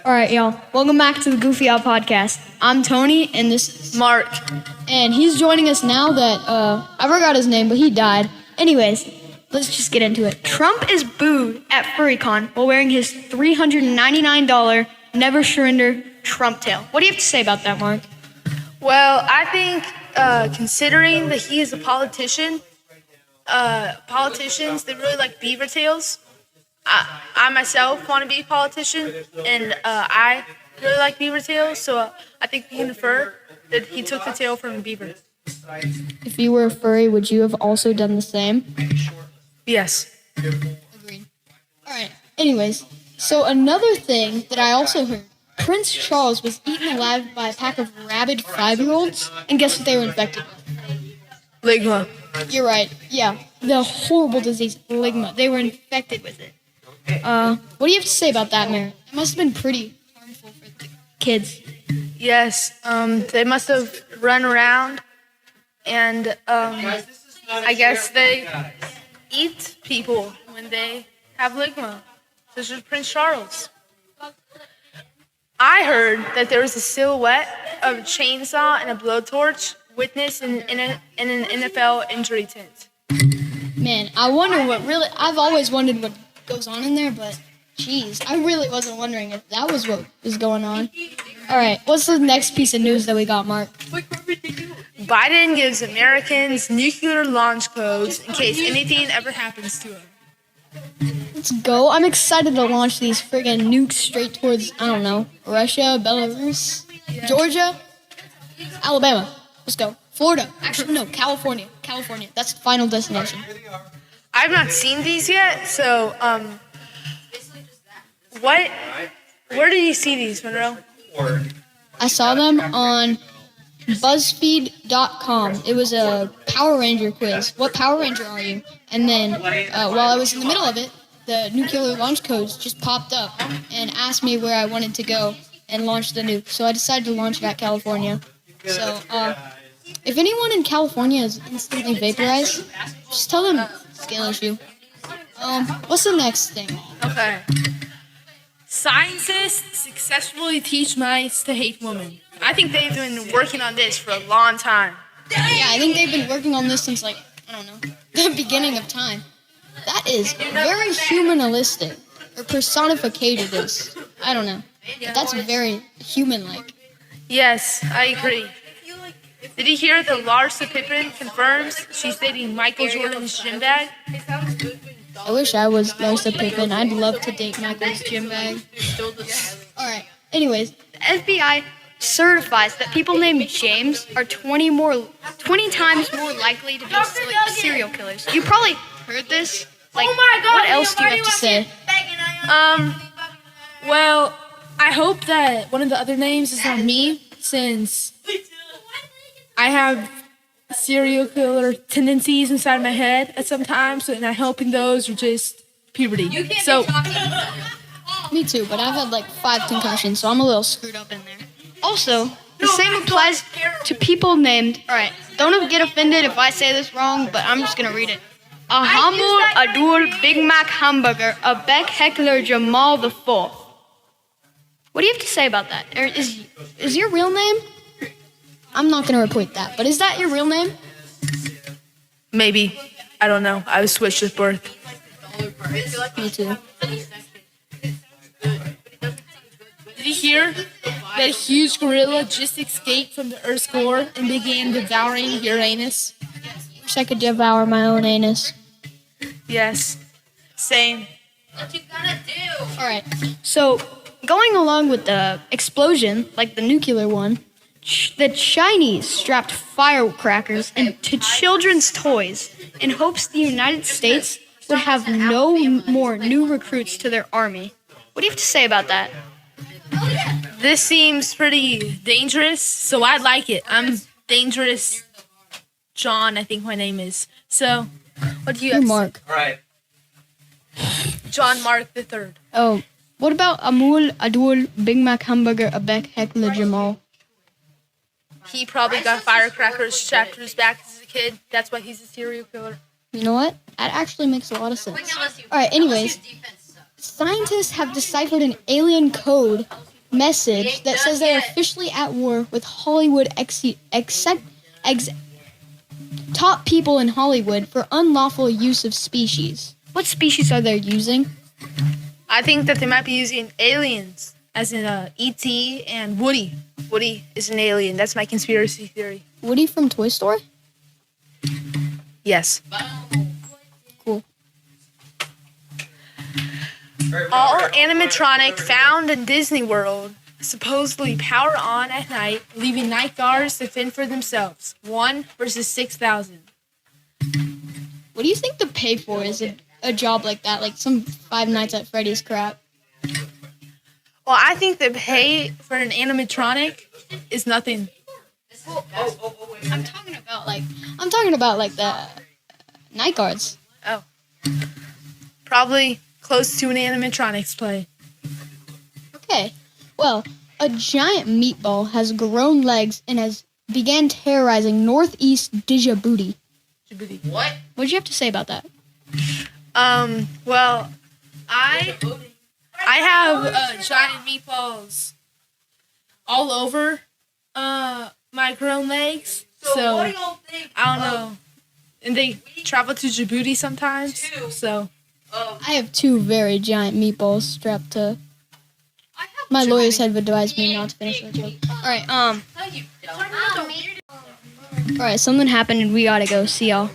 All right, y'all. Welcome back to the Goofy Out Podcast. I'm Tony, and this is Mark. and he's joining us now that I forgot his name, but he died. Anyways, let's just get into it. Trump is booed at FurryCon while wearing his $399 Never Surrender Trump tail. What do you have to say about that, Mark? Well, I think considering that he is a politician, politicians, they really like beaver tails. I myself want to be a politician, and I really like beaver tails, so I think we can infer that he took the tail from a beaver. If you were a furry, would you have also done the same? Yes. Agreed. All right. Anyways, so another thing that I also heard, Prince Charles was eaten alive by a pack of rabid 5-year-olds, and guess what they were infected with? Ligma. You're right. Yeah, the horrible disease, ligma. They were infected with it. What do you have to say about that, Mary? It must have been pretty harmful for the kids. Yes. They must have run around, and I guess they eat people when they have ligma. This is Prince Charles. I heard that there was a silhouette of a chainsaw and a blowtorch witnessed in an NFL injury tent. Man, I wonder what really. I've always wondered what goes on in there, but geez, I really wasn't wondering if that was what was going on. All right, what's the next piece of news that we got, Mark? Biden gives Americans nuclear launch codes in case anything ever happens to him. Let's go. I'm excited to launch these friggin' nukes straight towards, I don't know, Russia, Belarus, Georgia, Alabama. Let's go. Florida. Actually, no, California. California. That's the final destination. I've not seen these yet, so where do you see these, Monroe? I saw them on BuzzFeed.com. It was a Power Ranger quiz. What Power Ranger are you? And then while I was in the middle of it, the nuclear launch codes just popped up and asked me where I wanted to go and launch the nuke. So I decided to launch it at California. So if anyone in California is instantly vaporized, just tell them scale issue. What's the next thing? Okay. Scientists successfully teach mice to hate women. I think they've been working on this for a long time. Yeah, I think they've been working on this since, like, I don't know, the beginning of time. That is very humanistic, or personificated. I don't know. But that's very human-like. Yes, I agree. Did you hear that Larsa Pippen confirms she's dating Michael Jordan's gym bag? I wish I was Larsa Pippen. I'd love to date Michael's gym bag. Alright, anyways, the FBI certifies that people named James are 20 times more likely to be serial killers. You probably heard this. Like, what else do you have to say? Well, I hope that one of the other names is not me, since I have serial killer tendencies inside my head at some times, and I'm hoping those are just puberty. So, Me too, but I've had like 5 concussions, so I'm a little screwed up in there. Also, the same applies to people named, alright, don't get offended if I say this wrong, but I'm just gonna read it. Ahamul Adul Big Mac Hamburger, a Beck Heckler Jamal the Fourth. What do you have to say about that? Is your real name? I'm not gonna repeat that, but is that your real name? Maybe. I don't know. I was switched at birth. Me too. did you hear that a huge gorilla just escaped from the Earth's core and began devouring Uranus? Wish I could devour my own anus. Yes. Same. Alright, so going along with the explosion, like the nuclear one, the Chinese strapped firecrackers into children's toys in hopes the United States would have no more new recruits to their army. What do you have to say about that? This seems pretty dangerous, so I like it. I'm Dangerous John, I think my name is. So, what do you have? Mark. All right. John Mark III. Oh, what about Amul Adul Big Mac Hamburger Abek Heckler Jamal? He probably got firecrackers strapped to his back as a kid. That's why he's a serial killer. You know what? That actually makes a lot of sense. Alright, anyways. Scientists have deciphered an alien code message that says they're officially at war with Hollywood top people in Hollywood for unlawful use of species. What species are they using? I think that they might be using aliens, as in E.T. and Woody. Woody is an alien. That's my conspiracy theory. Woody from Toy Story? Yes. Cool. All animatronic found in Disney World supposedly power on at night, leaving night guards to fend for themselves. 1 versus 6,000. What do you think the pay for is a job like that? Like some Five Nights at Freddy's crap? Well, I think the pay for an animatronic is nothing. I'm talking about like the night guards. Oh. Probably close to an animatronics play. Okay. Well, a giant meatball has grown legs and has began terrorizing northeast Djibouti. What? What did you have to say about that? Well, I have giant meatballs all over my grown legs. So I don't know. And they travel to Djibouti sometimes. So I have 2 very giant meatballs strapped to. My lawyers have advised me not to finish the joke. Alright, alright, something happened and we gotta go. See y'all.